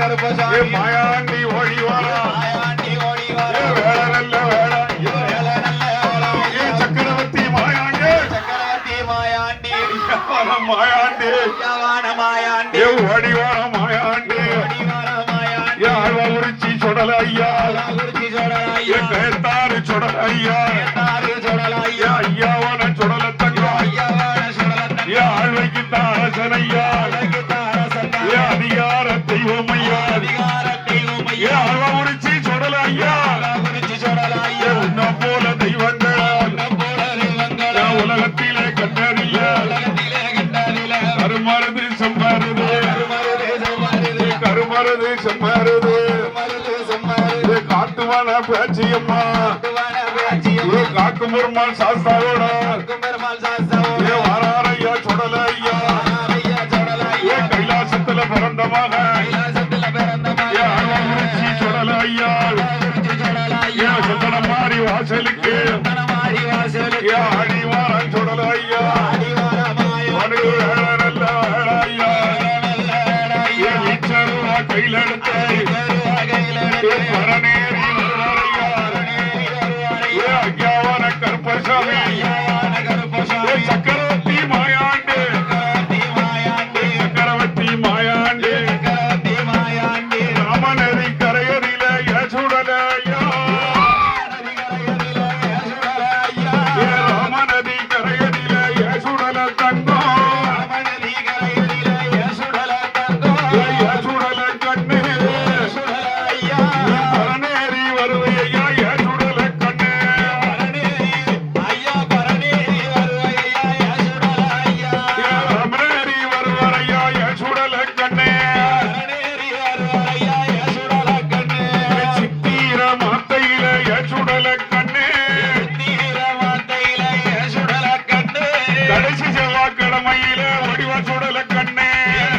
கருப்பசாமி மாயாண்டி ஓடி வாரா வேலை நல்ல வேலை சக்கரவர்த்தி மாயாண்டி மாயாண்டி ஓடி வார மாயாண்டி ஆழ்வாருச்சி சொடல ஐயா கேத்தாரு சொடல ஐயா ஐயாவான சொடல தங்கம் ஆழ்வைக்கு அரசனையா அதிகார தெய்வம் ஐயா ஆழ்வாருச்சி சொடல ஐயா உன்ன போல தெய்வங்கள் உலகத்திலே கண்டறிய கருமருது செம்மாறுது கருமருது செம்மாறுது காட்டுவான பேச்சியம்மா காக்கும் பெருமாள் சாஸ்தாவோட வாராரையா சொடல ஐயா கைலாசத்துல பிறந்த மகன் சொடல ஐயா சொந்தன மாறி வாசலுக்கு அடிவாரன் சொடல ஐயா நல்ல ஐயா கையில் எடுத்து பரநேரி ஐயாவான கருப்பசாமி